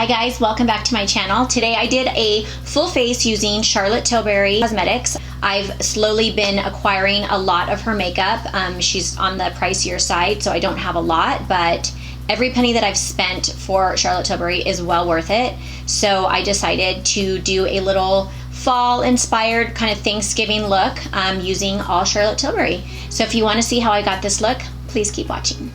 Hi guys, welcome back to my channel. Today I did a full face using Charlotte Tilbury Cosmetics. I've slowly been acquiring a lot of her makeup. She's on the pricier side, so I don't have a lot, but every penny that I've spent for Charlotte Tilbury is well worth it. So I decided to do a little fall inspired kind of Thanksgiving look using all Charlotte Tilbury. So if you want to see how I got this look, please keep watching.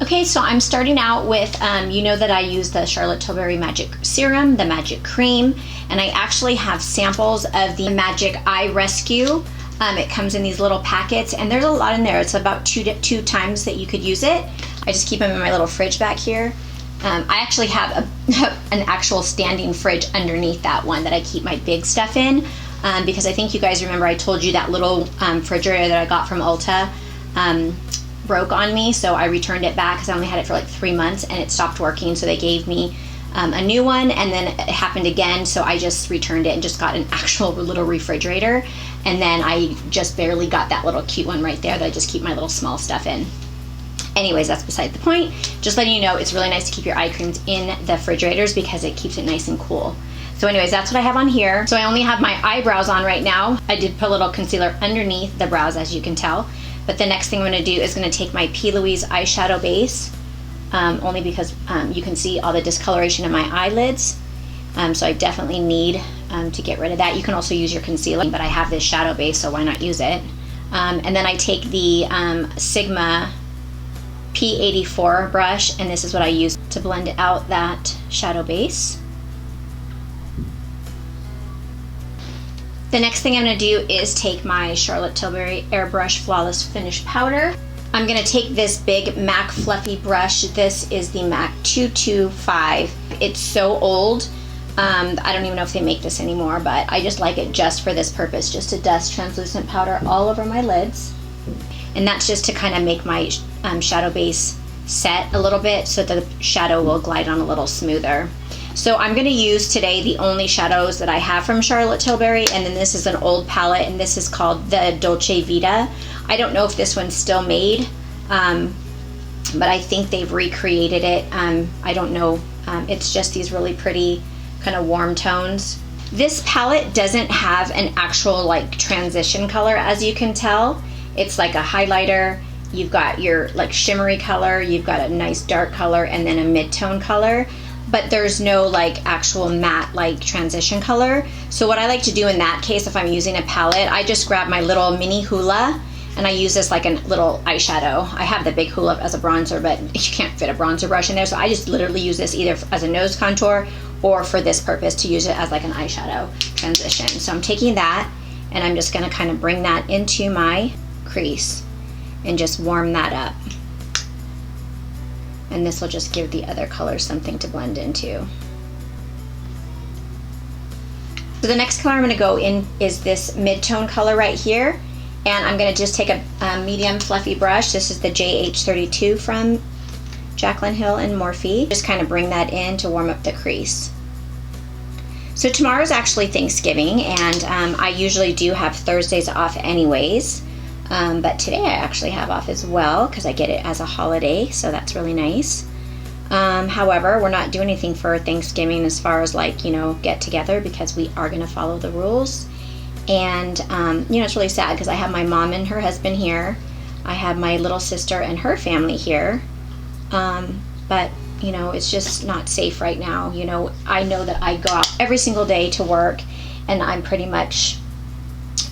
Okay, so I'm starting out with, you know that I use the Charlotte Tilbury Magic Serum, the Magic Cream, and I actually have samples of the Magic Eye Rescue. It comes in these little packets, and there's a lot in there. It's about two times that you could use it. I just keep them in my little fridge back here. I actually have an actual standing fridge underneath that one that I keep my big stuff in, because I think you guys remember I told you that little refrigerator that I got from Ulta broke on me, so I returned it back because I only had it for like 3 months and it stopped working, so they gave me a new one, and then it happened again, so I just returned it and just got an actual little refrigerator, and then I just barely got that little cute one right there that I just keep my little small stuff in. Anyways, that's beside the point. Just letting you know, it's really nice to keep your eye creams in the refrigerators because it keeps it nice and cool. So anyways, that's what I have on here. So I only have my eyebrows on right now. I did put a little concealer underneath the brows, as you can tell. But the next thing I'm going to do is going to take my P. Louise eyeshadow base, only because you can see all the discoloration in my eyelids. So I definitely need to get rid of that. You can also use your concealer, but I have this shadow base, so why not use it? And then I take the Sigma P84 brush, and this is what I use to blend out that shadow base. The next thing I'm going to do is take my Charlotte Tilbury Airbrush Flawless Finish Powder. I'm going to take this big MAC Fluffy brush. This is the MAC 225. It's so old. I don't even know if they make this anymore, but I just like it just for this purpose, just to dust translucent powder all over my lids. And that's just to kind of make my shadow base set a little bit so that the shadow will glide on a little smoother. So I'm going to use today the only shadows that I have from Charlotte Tilbury, and then this is an old palette, and this is called the Dolce Vita. I don't know if this one's still made, but I think they've recreated it. I don't know. It's just these really pretty kind of warm tones. This palette doesn't have an actual like transition color, as you can tell. It's like a highlighter. You've got your like shimmery color, you've got a nice dark color, and then a mid-tone color. But there's no like actual matte like transition color. So what I like to do in that case, if I'm using a palette, I just grab my little mini hula and I use this like a little eyeshadow. I have the big hula as a bronzer, but you can't fit a bronzer brush in there, so I just literally use this either as a nose contour or for this purpose to use it as like an eyeshadow transition. So I'm taking that and I'm just gonna kind of bring that into my crease and just warm that up. And this will just give the other colors something to blend into. So the next color I'm going to go in is this mid-tone color right here, and I'm going to just take a medium fluffy brush. This is the JH32 from Jaclyn Hill and Morphe. Just kind of bring that in to warm up the crease. So tomorrow's actually Thanksgiving, and I usually do have Thursdays off anyways. But today I actually have off as well because I get it as a holiday, so that's really nice. However, we're not doing anything for Thanksgiving as far as like, you know, get together, because we are going to follow the rules. And, you know, it's really sad because I have my mom and her husband here. I have my little sister and her family here. But, you know, it's just not safe right now. You know, I know that I go out every single day to work and I'm pretty much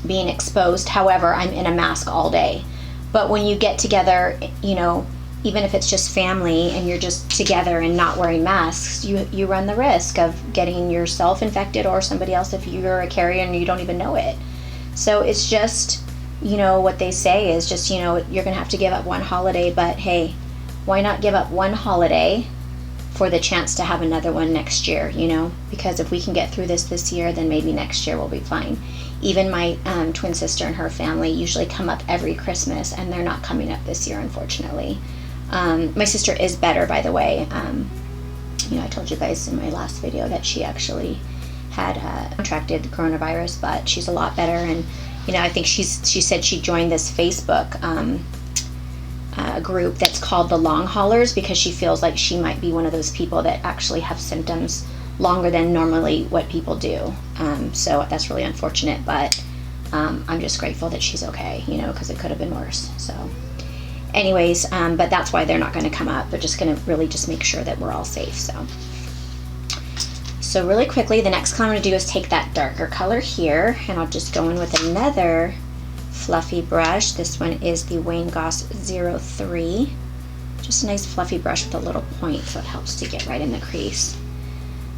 being exposed. However, I'm in a mask all day. But when you get together, you know, even if it's just family and you're just together and not wearing masks, you run the risk of getting yourself infected or somebody else if you're a carrier and you don't even know it. So it's just, you know, what they say is just, you know, you're gonna have to give up one holiday, but hey, why not give up one holiday for the chance to have another one next year, you know? Because if we can get through this year, then maybe next year we'll be fine. Even my twin sister and her family usually come up every Christmas, and they're not coming up this year, unfortunately. My sister is better, by the way. You know, I told you guys in my last video that she actually had contracted the coronavirus, but she's a lot better. And, you know, I think she said she joined this Facebook group that's called the Long Haulers, because she feels like she might be one of those people that actually have symptoms longer than normally what people do. So that's really unfortunate, but I'm just grateful that she's okay, you know, because it could have been worse. So anyways, but that's why they're not going to come up. They're just going to really just make sure that we're all safe. So really quickly, the next color I'm going to do is take that darker color here, and I'll just go in with another fluffy brush. This one is the Wayne Goss 03. Just a nice fluffy brush with a little point, so it helps to get right in the crease.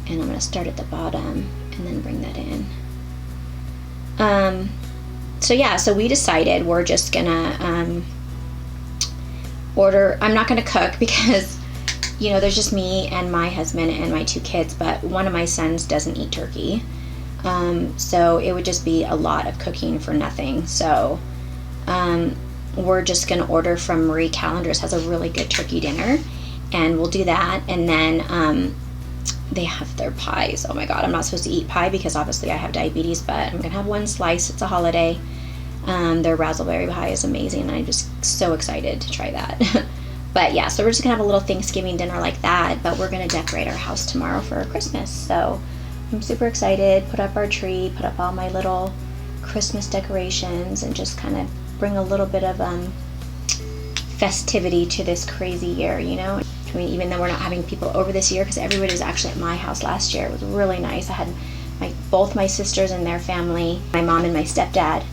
And I'm going to start at the bottom and then bring that in. So yeah, so we decided we're just gonna order. I'm not gonna cook because, you know, there's just me and my husband and my 2 kids, but one of my sons doesn't eat turkey. So it would just be a lot of cooking for nothing. So we're just gonna order from Marie Callender's, has a really good turkey dinner, and we'll do that. And then they have their pies. Oh my god, I'm not supposed to eat pie because obviously I have diabetes, but I'm gonna have one slice. It's a holiday. Their raspberry pie is amazing, and I'm just so excited to try that. But yeah, so we're just gonna have a little Thanksgiving dinner like that, but we're gonna decorate our house tomorrow for Christmas. So I'm super excited, put up our tree, put up all my little Christmas decorations, and just kind of bring a little bit of festivity to this crazy year, you know? I mean, even though we're not having people over this year, because everybody was actually at my house last year. It was really nice. I had both my sisters and their family, my mom and my stepdad,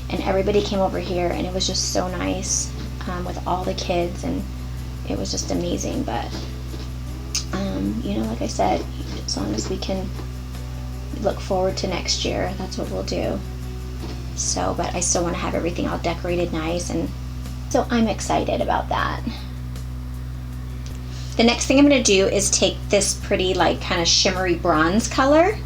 and everybody came over here, and it was just so nice with all the kids, and it was just amazing. But you know, like I said, as long as we can look forward to next year, that's what we'll do. So, but I still want to have everything all decorated nice, and so I'm excited about that. The next thing I'm going to do is take this pretty, like, kind of shimmery bronze color.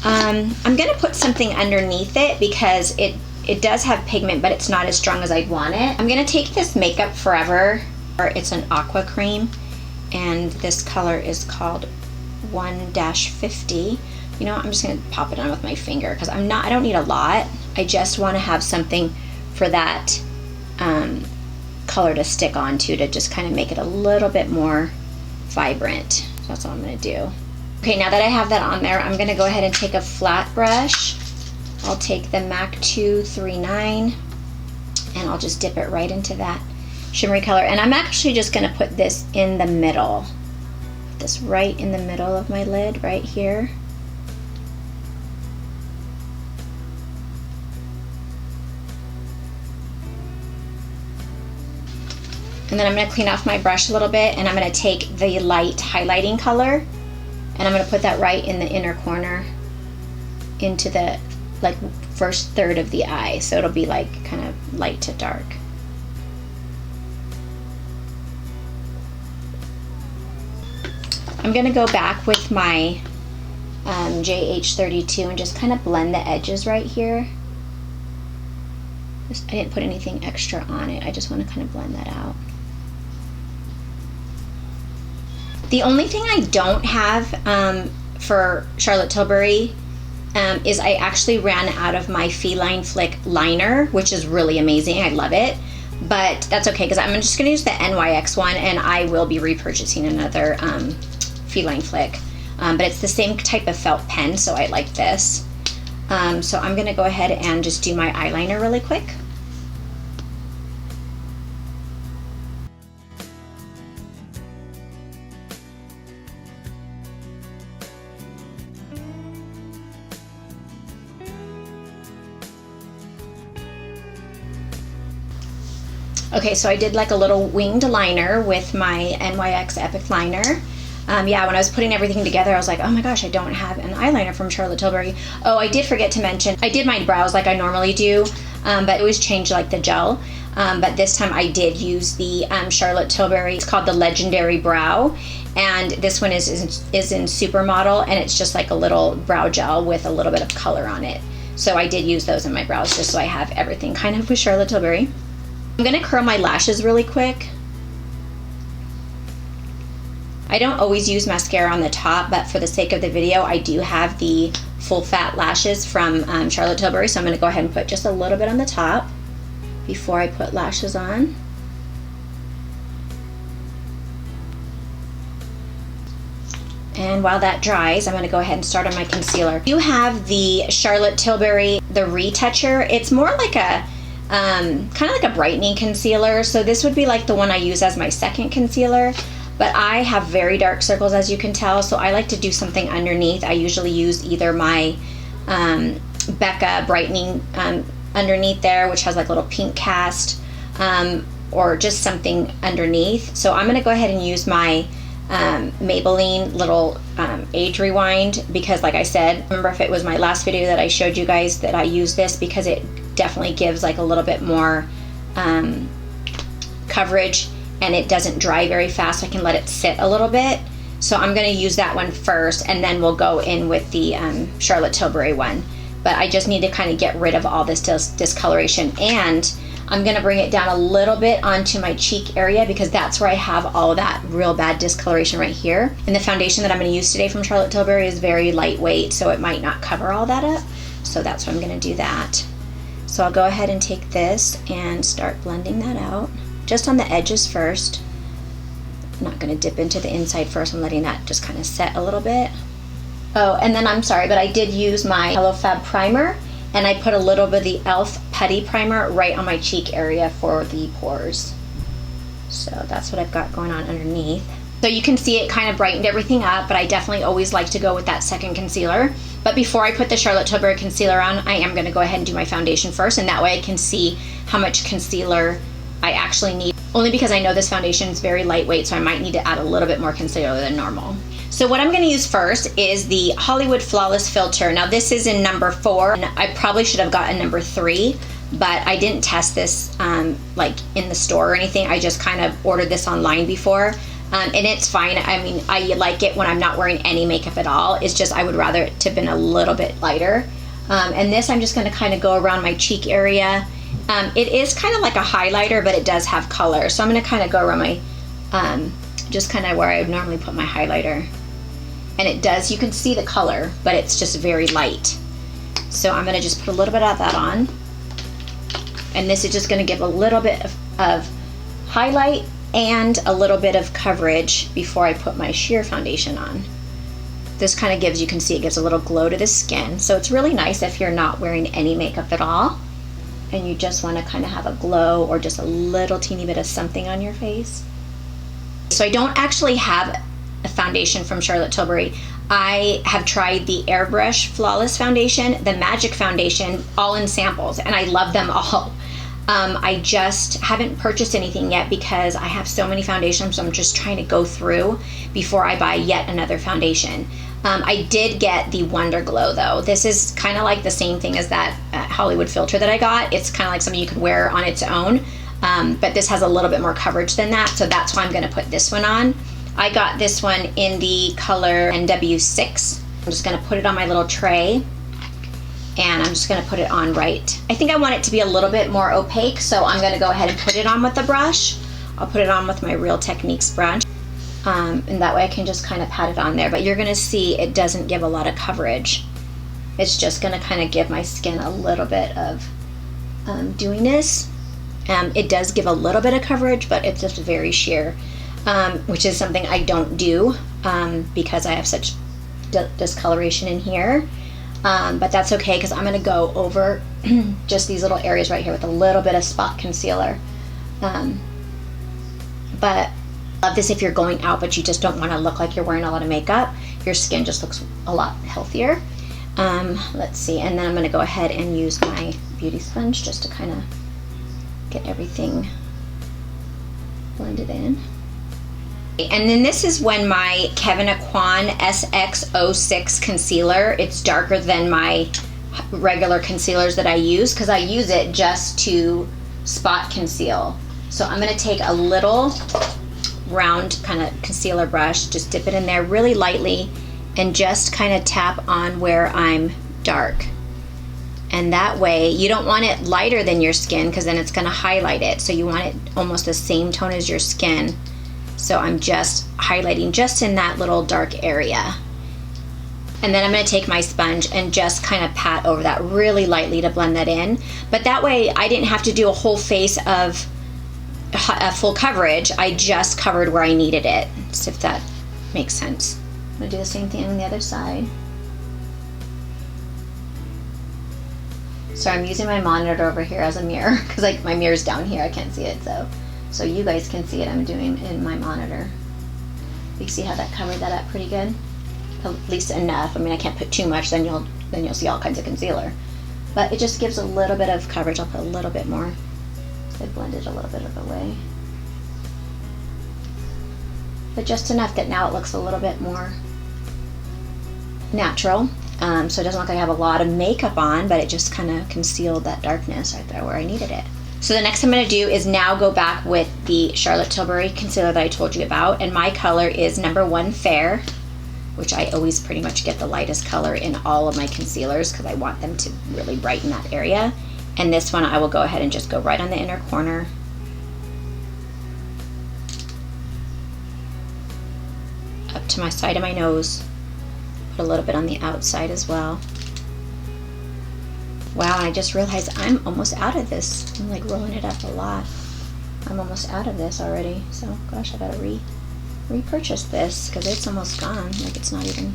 I'm going to put something underneath it because it does have pigment, but it's not as strong as I'd want it. I'm going to take this Makeup Forever, or it's an aqua cream, and this color is called 1-50. You know what, I'm just going to pop it on with my finger because I don't need a lot. I just want to have something for that color to stick onto, to just kind of make it a little bit more vibrant. So that's what I'm going to do. Okay, now that I have that on there, I'm going to go ahead and take a flat brush. I'll take the MAC 239 and I'll just dip it right into that shimmery color. And I'm actually just going to put this in the middle. This right in the middle of my lid, right here. And then I'm going to clean off my brush a little bit, and I'm going to take the light highlighting color, and I'm going to put that right in the inner corner into the, like, first third of the eye. So it'll be like kind of light to dark. I'm going to go back with my JH32 and just kind of blend the edges right here. I didn't put anything extra on it. I just want to kind of blend that out. The only thing I don't have for Charlotte Tilbury is I actually ran out of my Feline Flick liner, which is really amazing. I love it. But that's okay, because I'm just going to use the NYX one, and I will be repurchasing another Feline Flick. But it's the same type of felt pen, so I like this. So I'm going to go ahead and just do my eyeliner really quick. Okay, so I did like a little winged liner with my NYX Epic liner. Yeah, when I was putting everything together, I was like, oh my gosh, I don't have an eyeliner from Charlotte Tilbury. Oh, I did forget to mention, I did my brows like I normally do, but it was changed like the gel. But this time I did use the Charlotte Tilbury. It's called the Legendary Brow, and this one is in Supermodel, and it's just like a little brow gel with a little bit of color on it. So I did use those in my brows just so I have everything kind of with Charlotte Tilbury. I'm gonna curl my lashes really quick. I don't always use mascara on the top, but for the sake of the video, I do have the full fat lashes from Charlotte Tilbury, so I'm gonna go ahead and put just a little bit on the top before I put lashes on. And while that dries, I'm going to go ahead and start on my concealer. You have the Charlotte Tilbury, the retoucher. It's more like a kind of like a brightening concealer. So this would be like the one I use as my second concealer. But I have very dark circles, as you can tell, so I like to do something underneath. I usually use either my Becca brightening underneath there, which has like a little pink cast, or just something underneath. So I'm going to go ahead and use my Maybelline little age rewind, because like I said, remember if it was my last video that I showed you guys that I use this because it definitely gives like a little bit more coverage, and it doesn't dry very fast. I can let it sit a little bit. So I'm going to use that one first, and then we'll go in with the Charlotte Tilbury one. But I just need to kind of get rid of all this discoloration, and I'm going to bring it down a little bit onto my cheek area because that's where I have all that real bad discoloration right here. And the foundation that I'm going to use today from Charlotte Tilbury is very lightweight, so it might not cover all that up. So that's why I'm going to do that. So I'll go ahead and take this and start blending that out, just on the edges first. I'm not going to dip into the inside first. I'm letting that just kind of set a little bit. Oh, and then I'm sorry, but I did use my Hello Fab primer, and I put a little bit of the e.l.f. Putty Primer right on my cheek area for the pores. So that's what I've got going on underneath. So you can see it kind of brightened everything up, but I definitely always like to go with that second concealer. But before I put the Charlotte Tilbury concealer on, I am going to go ahead and do my foundation first, and that way I can see how much concealer I actually need. Only because I know this foundation is very lightweight, so I might need to add a little bit more concealer than normal. So what I'm going to use first is the Hollywood Flawless Filter. Now this is in number 4, and I probably should have gotten number 3, but I didn't test this like in the store or anything. I just kind of ordered this online before, and it's fine. I mean, I like it when I'm not wearing any makeup at all. It's just I would rather it to have been a little bit lighter. And this I'm just going to kind of go around my cheek area. It is kind of like a highlighter, but it does have color. So I'm going to kind of go around my, just kind of where I would normally put my highlighter. And it does, you can see the color, but it's just very light. So I'm going to just put a little bit of that on. And this is just going to give a little bit of highlight and a little bit of coverage before I put my sheer foundation on. This kind of gives, you can see it gives a little glow to the skin. So it's really nice if you're not wearing any makeup at all and you just want to kind of have a glow or just a little teeny bit of something on your face. So I don't actually have a foundation from Charlotte Tilbury. I have tried the Airbrush Flawless Foundation, the Magic Foundation, all in samples, and I love them all. I just haven't purchased anything yet because I have so many foundations, so I'm just trying to go through before I buy yet another foundation. I did get the Wonder Glow though. This is kind of like the same thing as that Hollywood filter that I got. It's kind of like something you could wear on its own, but this has a little bit more coverage than that, so that's why I'm going to put this one on. I got this one in the color NW6. I'm just going to put it on my little tray, and I'm just going to put it on right. I think I want it to be a little bit more opaque, so I'm going to go ahead and put it on with the brush. I'll put it on with my Real Techniques brush, and that way I can just kind of pat it on there. But you're going to see it doesn't give a lot of coverage. It's just going to kind of give my skin a little bit of dewiness. It does give a little bit of coverage, but it's just very sheer, which is something I don't do because I have such discoloration in here. But that's okay because I'm going to go over just these little areas right here with a little bit of spot concealer. But I love this if you're going out but you just don't want to look like you're wearing a lot of makeup. Your skin just looks a lot healthier. Let's see, and then I'm going to go ahead and use my beauty sponge just to kind of get everything blended in. And then this is when my Kevyn Aucoin SX06 concealer, it's darker than my regular concealers that I use because I use it just to spot conceal. So I'm going to take a little round kind of concealer brush, just dip it in there really lightly and just kind of tap on where I'm dark. And that way, you don't want it lighter than your skin because then it's going to highlight it. So you want it almost the same tone as your skin. So I'm just highlighting just in that little dark area. And then I'm going to take my sponge and just kind of pat over that really lightly to blend that in. But that way I didn't have to do a whole face of full coverage. I just covered where I needed it, so if that makes sense. gonna do the same thing on the other side. So I'm using my monitor over here as a mirror because like my mirror's down here, I can't see it. So you guys can see it. I'm doing in my monitor. You see how that covered that up pretty good? At least enough. I mean, I can't put too much, then you'll see all kinds of concealer. But it just gives a little bit of coverage. I'll put a little bit more. So I blended a little bit of the way. But just enough that now it looks a little bit more natural. So it doesn't look like I have a lot of makeup on, but it just kind of concealed that darkness right there where I needed it. So the next thing I'm going to do is now go back with the Charlotte Tilbury concealer that I told you about, and my color is number 1 Fair, which I always pretty much get the lightest color in all of my concealers because I want them to really brighten that area. And this one I will go ahead and just go right on the inner corner. Up to my side of my nose. Put a little bit on the outside as well. Wow, and I just realized I'm almost out of this. I'm like rolling it up a lot. I'm almost out of this already. So, gosh, I gotta repurchase this because it's almost gone. Like it's not even...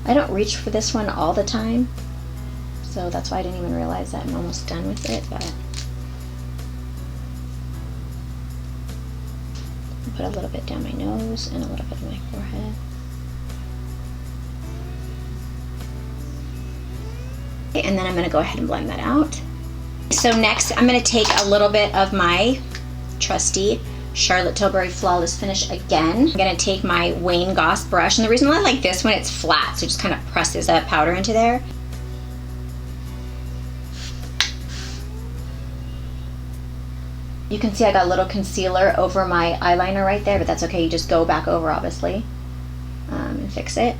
I don't reach for this one all the time. So that's why I didn't even realize that I'm almost done with it, but... Put a little bit down my nose and a little bit on my forehead. Okay, and then I'm going to go ahead and blend that out. So next I'm going to take a little bit of my trusty Charlotte Tilbury Flawless Finish again. I'm going to take my Wayne Goss brush, and the reason why I like this one, it's flat, so it just kind of presses that powder into there. You can see I got a little concealer over my eyeliner right there, but that's okay. You just go back over, obviously, and fix it.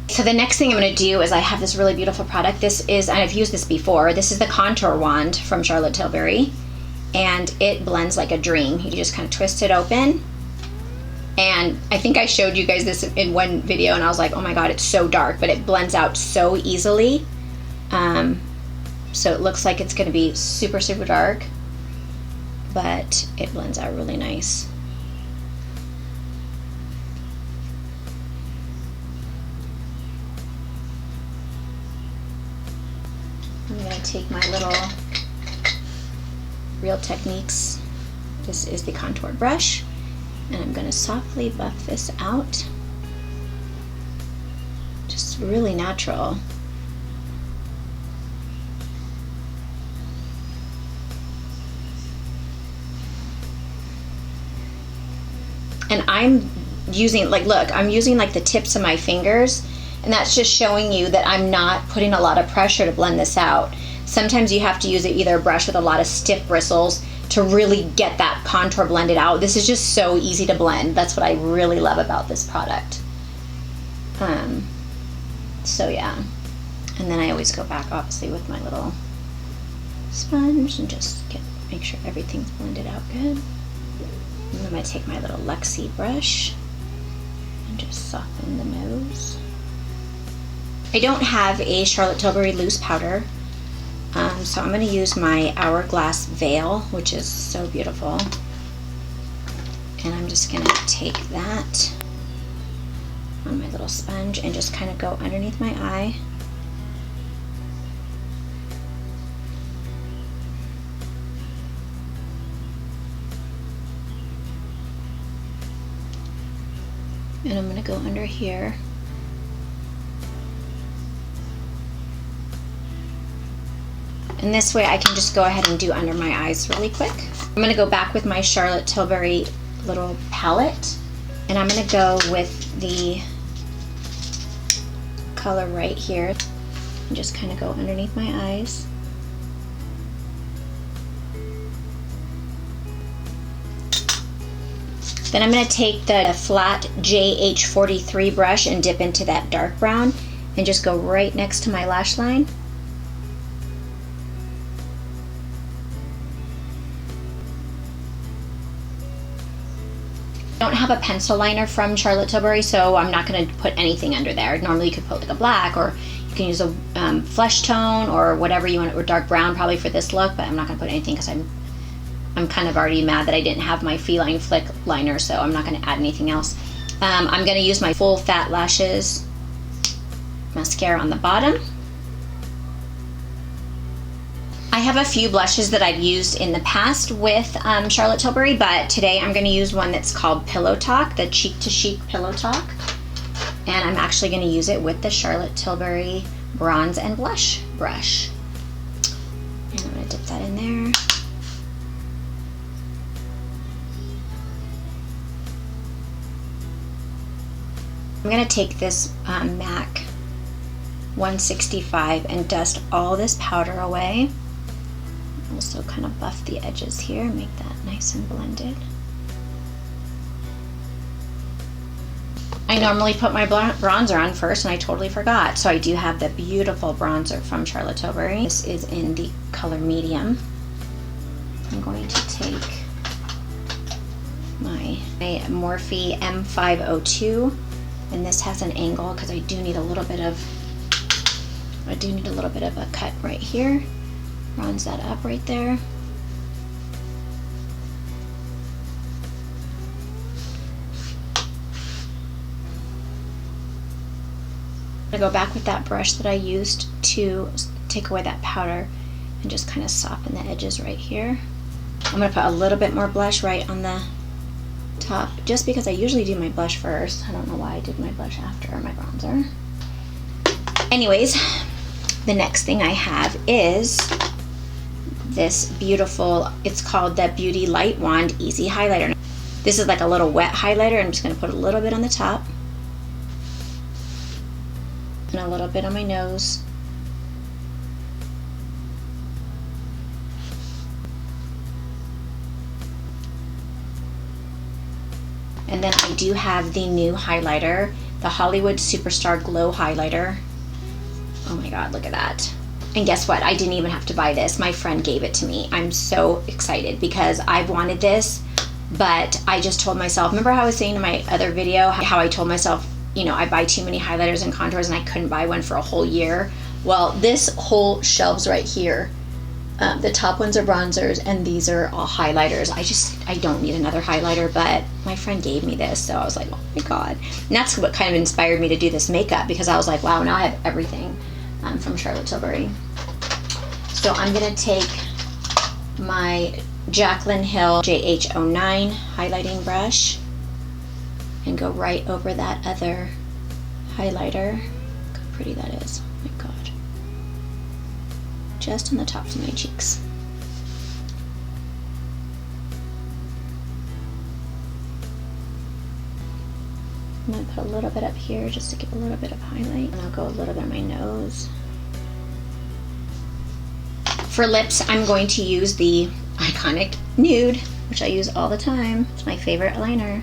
So the next thing I'm going to do is I have this really beautiful product. This is, and I've used this before, this is the Contour Wand from Charlotte Tilbury, and it blends like a dream. You just kind of twist it open, and I think I showed you guys this in one video, and I was like, oh my god, it's so dark, but it blends out so easily. So it looks like it's going to be super, super dark, but it blends out really nice. I'm going to take my little Real Techniques, this is the contour brush, and I'm going to softly buff this out. Just really natural. And I'm using, like, look, I'm using like the tips of my fingers, and that's just showing you that I'm not putting a lot of pressure to blend this out. Sometimes you have to use either a brush with a lot of stiff bristles to really get that contour blended out. This is just so easy to blend. That's what I really love about this product. So yeah, and then I always go back, obviously, with my little sponge and just make sure everything's blended out good. And I'm going to take my little Luxie brush and just soften the nose. I don't have a Charlotte Tilbury loose powder, so I'm going to use my Hourglass Veil, which is so beautiful. And I'm just going to take that on my little sponge and just kind of go underneath my eye. And I'm going to go under here. And this way I can just go ahead and do under my eyes really quick. I'm going to go back with my Charlotte Tilbury little palette, and I'm going to go with the color right here and just kind of go underneath my eyes. Then I'm going to take the flat JH43 brush and dip into that dark brown and just go right next to my lash line. I don't have a pencil liner from Charlotte Tilbury, so I'm not going to put anything under there. Normally you could put like a black, or you can use a flesh tone or whatever you want, or dark brown probably for this look, but I'm not going to put anything because I'm I'm kind of already mad that I didn't have my Feline Flick liner, so I'm not going to add anything else. I'm going to use my Full Fat Lashes mascara on the bottom. I have a few blushes that I've used in the past with Charlotte Tilbury, but today I'm going to use one that's called Pillow Talk, the Cheek to Chic Pillow Talk. And I'm actually going to use it with the Charlotte Tilbury Bronze and Blush brush. And I'm going to dip that in there. I'm going to take this MAC 165 and dust all this powder away. Also kind of buff the edges here, make that nice and blended. I normally put my bronzer on first and I totally forgot. So I do have the beautiful bronzer from Charlotte Tilbury. This is in the color medium. I'm going to take my Morphe M502, and this has an angle because I do need a little bit of a cut right here. Bronze that up right there. I'm gonna go back with that brush that I used to take away that powder and just kind of soften the edges right here. I'm gonna put a little bit more blush right on the top, just because I usually do my blush first. I don't know why I did my blush after my bronzer. Anyways, the next thing I have is this beautiful, it's called the Beauty Light Wand Easy Highlighter. This is like a little wet highlighter. I'm just going to put a little bit on the top and a little bit on my nose. And then I do have the new highlighter, the Hollywood Superstar Glow Highlighter. Oh my god, look at that. And guess what? I didn't even have to buy this. My friend gave it to me. I'm so excited because I've wanted this, but I just told myself, remember how I was saying in my other video, how I told myself, you know, I buy too many highlighters and contours and I couldn't buy one for a whole year. Well, this whole shelves right here, the top ones are bronzers and these are all highlighters. I don't need another highlighter, but my friend gave me this, so I was like, oh my god. And that's what kind of inspired me to do this makeup, because I was like, wow, now I have everything from Charlotte Tilbury. So I'm gonna take my Jaclyn Hill JH09 highlighting brush and go right over that other highlighter. Look how pretty that is. Oh my god. Just on the tops of my cheeks. I'm going to put a little bit up here just to give a little bit of highlight. And I'll go a little bit on my nose. For lips, I'm going to use the iconic Nude, which I use all the time. It's my favorite liner.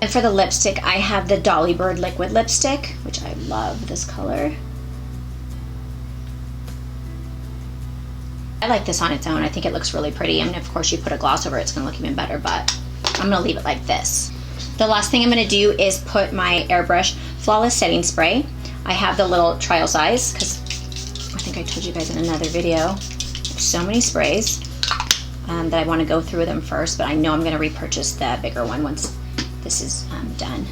And for the lipstick, I have the Dollybird liquid lipstick, which I love this color. I like this on its own. I think it looks really pretty. I mean, of course, you put a gloss over it, it's gonna look even better, but I'm gonna leave it like this. The last thing I'm gonna do is put my Airbrush Flawless Setting Spray. I have the little trial size, because I think I told you guys in another video, so many sprays that I wanna go through them first, but I know I'm gonna repurchase the bigger one once this is done.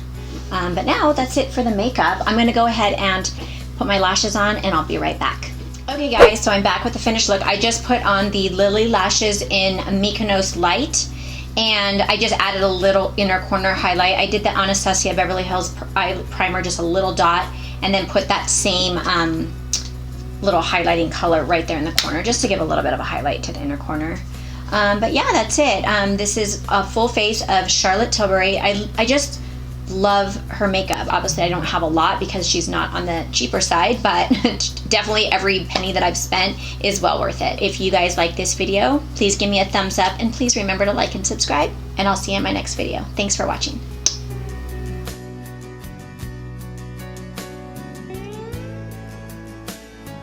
But now that's it for the makeup. I'm gonna go ahead and put my lashes on and I'll be right back. Okay guys, so I'm back with the finished look. I just put on the Lilly lashes in Mykanos Lite, and I just added a little inner corner highlight. I did the Anastasia Beverly Hills primer, just a little dot, and then put that same little highlighting color right there in the corner, just to give a little bit of a highlight to the inner corner. But yeah, that's it. This is a full face of Charlotte Tilbury. I just love her makeup. Obviously I don't have a lot because she's not on the cheaper side, but definitely every penny that I've spent is well worth it. If you guys like this video, please give me a thumbs up and please remember to like and subscribe, and I'll see you in my next video. Thanks for watching.